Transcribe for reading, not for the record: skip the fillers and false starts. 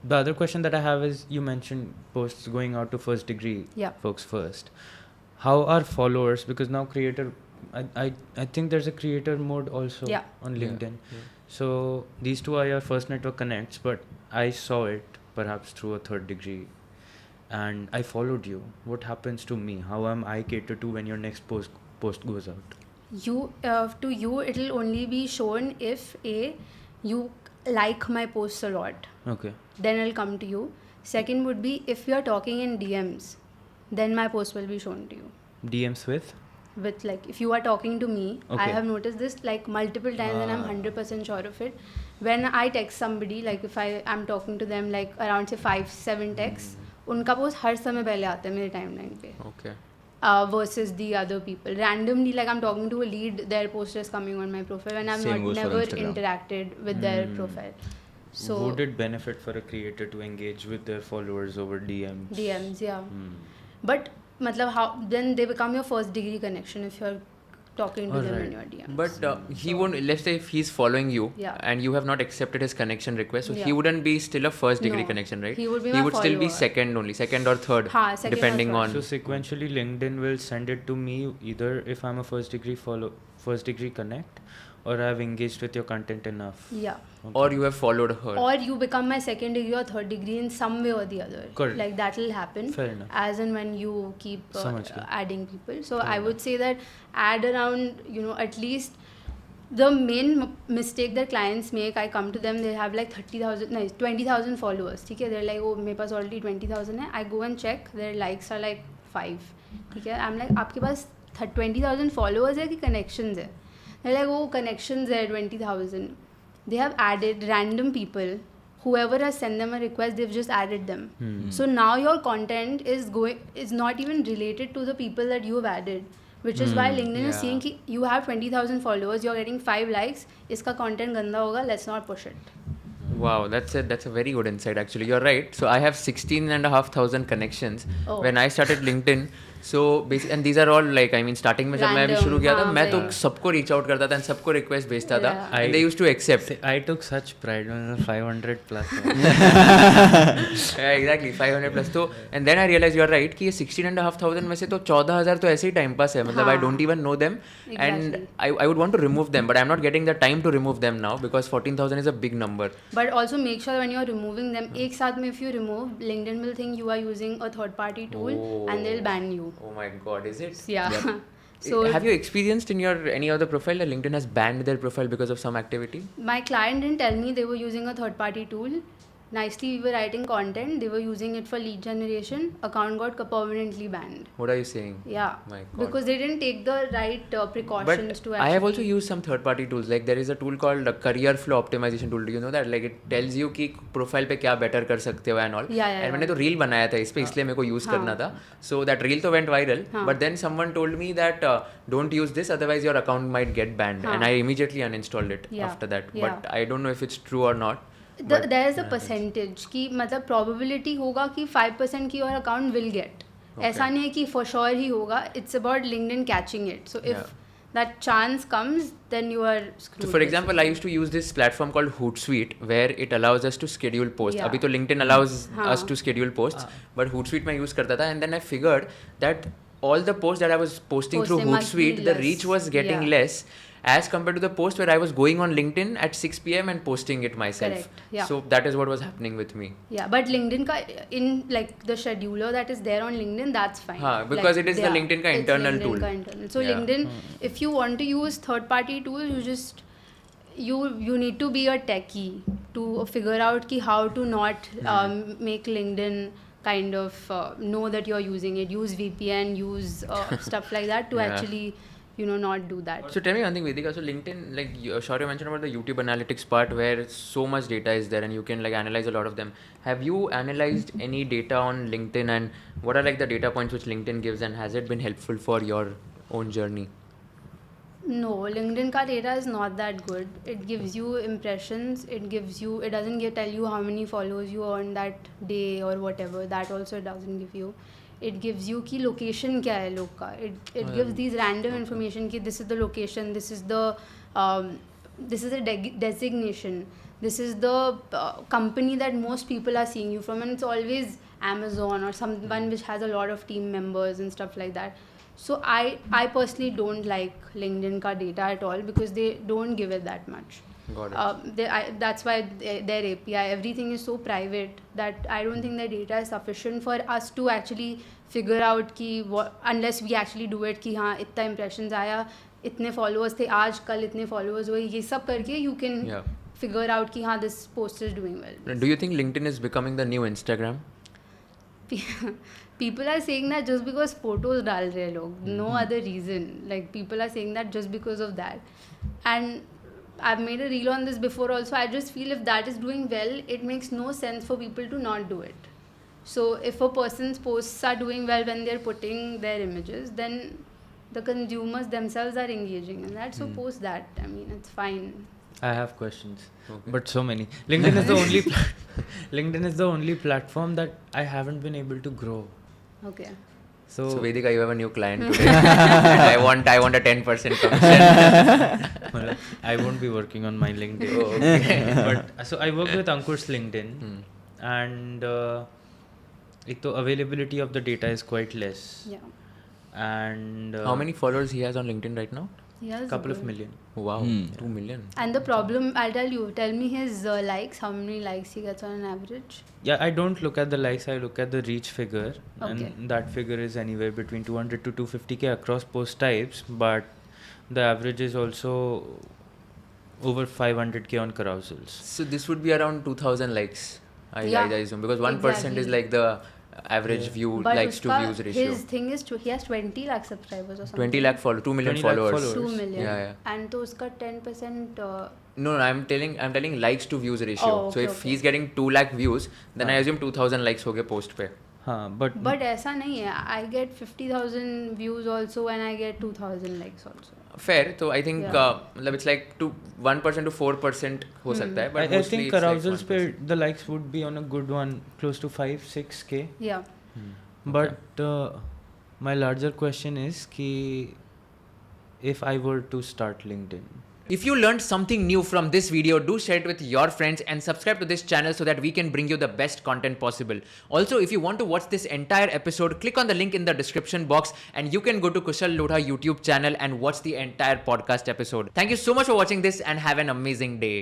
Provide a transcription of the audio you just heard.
The other question that I have is, you mentioned posts going out to first degree Yeah. folks first. How are followers? Because now creator, I think there's a creator mode also Yeah. on LinkedIn. Yeah. So these two are your first network connects, but I saw it perhaps through a third degree, and I followed you. What happens to me? How am I catered to when your next post goes out? To you it'll only be shown if you like my posts a lot, Okay. then it'll come to you. Second would be if you're talking in DMs, then my post will be shown to you. DMs with? With like if you are talking to me, I Okay. have noticed this like multiple times and I'm 100% sure of it. When I text somebody, like if I'm talking to them like around say 5-7 texts, उनका post हर समय पहले आता है मेरे timeline पे, Okay. versus the other people. Randomly, like I'm talking to a lead, their post is coming on my profile and I've Same goes for never Instagram. interacted with their profile. So would it benefit for a creator to engage with their followers over DMs? DMs, yeah. Hmm. But matlab how then they become your first degree connection if you're talking to them in Alright. your DMs. But he won't. Let's say if he's following you, Yeah. and you have not accepted his connection request, so he Yeah. wouldn't be still a first degree No. connection, right? He would be my still be follower. second only, second or third, Haan, second or depending third. on. So sequentially, LinkedIn will send it to me either if I'm a first degree connect, or I've engaged with your content enough. Yeah. Or you have followed her. Or you become my second degree or third degree in some way or the other. Correct. Like that will happen. Fair enough. As and when you keep Samajh gaya. adding people. So I would say that add around, at least the main mistake that clients make, I come to them, they have like 20,000 followers. Okay? They're like, oh, मेरे पास already 20,000 है. I go and check, their likes are like 5. Okay? I'm like, आपके पास 20,000 followers है कि connections है? They're like, oh, connections है 20,000. They have added random people. Whoever has sent them a request, they've just added them. So now your content is not even related to the people that you have added, which is why LinkedIn is Yeah. saying कि you have 20,000 followers, you're getting 5 likes, इसका content गंदा होगा, let's not push it. Wow, that's a very good insight actually. You're right. So I have 16,500 connections Oh. when I started LinkedIn. So basically, and these are all like, I mean, starting में जब मैं भी Random, शुरू किया था, हाँ, मैं तो वही. सबको reach out करता था and सबको request भेजता था, Yeah. and they used to accept. I took such pride when I was 500 plus. Yeah, exactly 500 plus. तो and then I realized you're right कि ये 16,500 में से तो 14,000 तो ऐसे ही time pass है, मतलब I हाँ. don't even know them, and Exactly. I would want to remove them, but I'm not getting the time to remove them now because 14,000 is a big number. But also make sure when you're removing them, एक साथ में if you remove, LinkedIn will think you are using a third party tool and they'll ban you. Oh my god, is it? Yeah. So have you experienced in your any other profile that LinkedIn has banned their profile because of some activity? my client didn't tell me they were using a third party tool. Nicely, we were writing content, they were using it for lead generation, account got permanently banned. What are you saying? Yeah. My god. Because they didn't take the right precautions But to I have also actually- used some third-party tools. Like there is a tool called Career Flow Optimization tool. Do you know that? Like it tells you कि profile पे क्या better कर सकते हो and all. Yeah. And मैंने तो reel बनाया था इस पे, इसलिए मेरे को use करना था. So that reel तो went viral. हाँ. But then someone told me that don't use this, otherwise your account might get banned. हाँ. And I immediately uninstalled it Yeah. after that. Yeah. But I don't know if it's true or not. there is a percentage कि मतलब probability होगा कि 5% की your account will get. ऐसा नहीं है कि for sure ही होगा. It's about LinkedIn catching it. So if Yeah. that chance comes, then you are screwed. So for example, I used to use this platform called Hootsuite where it allows us to schedule posts. Yeah. अभी तो LinkedIn allows हाँ. us to schedule posts, but Hootsuite मैं use करता था, and then I figured that all the posts that I was posting through Posting must be Hootsuite, the less. reach was getting Yeah. less as compared to the post where I was going on LinkedIn at 6 p.m. and posting it myself. Correct. Yeah. So that is what was happening with me. Yeah, but LinkedIn का in like the scheduler that is there on LinkedIn, that's fine. हाँ, because it is the yeah, LinkedIn का it's internal LinkedIn tool. का internal. So Yeah. LinkedIn, if you want to use third party tools, you just you need to be a techie to figure out कि how to not make LinkedIn kind of know that you're using it. Use VPN, use stuff like that to Yeah. actually not do that. So tell me one thing, Vedika. So LinkedIn, like Shaurya mentioned about the YouTube analytics part where so much data is there and you can like analyze a lot of them. Have you analyzed any data on LinkedIn and what are like the data points which LinkedIn gives and has it been helpful for your own journey? No, LinkedIn ka data is not that good. It gives you impressions. It doesn't tell you how many followers you earned that day or whatever. That also it doesn't give you. It gives you कि location क्या है लोग का. It gives these random information कि this is the location, this is the designation. this is the company that most people are seeing you from, and it's always Amazon or someone which has a lot of team members and stuff like that. So I personally don't like LinkedIn ka data at all, because they don't give it that much. Got it. That's why their API, everything is so private that I don't think the data is sufficient for us to actually figure out कि unless we actually do it कि हाँ इतना impressions आया, इतने followers थे आज, कल इतने followers हुए, ये सब करके you can figure out कि हाँ this post is doing well. Do you think LinkedIn is becoming the new Instagram? People are saying that just because photos डाल रहे हैं लोग, no other reason. Like people are saying that just because of that. And I've made a reel on this before also. I just feel if that is doing well, it makes no sense for people to not do it. So if a person's posts are doing well when they're putting their images, then the consumers themselves are engaging in that. So post that. I mean, it's fine. I have questions, Okay. but so many. LinkedIn is the only LinkedIn is the only platform that I haven't been able to grow. Okay. So, So Vedika, you have a new client today. And I want a 10% commission. I won't be working on my LinkedIn. Oh, okay. But so I work with Ankur's LinkedIn, and ek to availability of the data is quite less. Yeah. And How many followers he has on LinkedIn right now? Yes. couple of million. Wow, 2 million. And the problem, I'll tell you, tell me his likes, how many likes he gets on an average. Yeah, I don't look at the likes, I look at the reach figure. Okay. And that figure is anywhere between 200 to 250k across post types, but the average is also over 500k on carousels. So this would be around 2000 likes, I assume, because 1% is exactly. like the average view But likes to uska, views ratio. his thing is, he has 20 lakh subscribers or something. 20 lakh follow, 2 million 20 lakh followers. followers. 2 million. Yeah, yeah. And to uska 10%. No, I'm telling likes to views ratio. Oh, So okay, if okay. he's getting 2 lakh views, then I assume 2000 likes हो गए post पे. हाँ, but ऐसा नहीं है. I get 50,000 views also and I get 2,000 likes also. Fair. So I think Yeah. मतलब it's like 1% to 4% हो सकता है. But I mostly think it's like carousels 1%. पे the likes would be on a good one, close to 5-6k. Yeah. But my larger question is कि if I were to start LinkedIn, If you learned something new from this video, do share it with your friends and subscribe to this channel so that we can bring you the best content possible. Also, if you want to watch this entire episode, click on the link in the description box and you can go to Kushal Lodha YouTube channel and watch the entire podcast episode. Thank you so much for watching this and have an amazing day.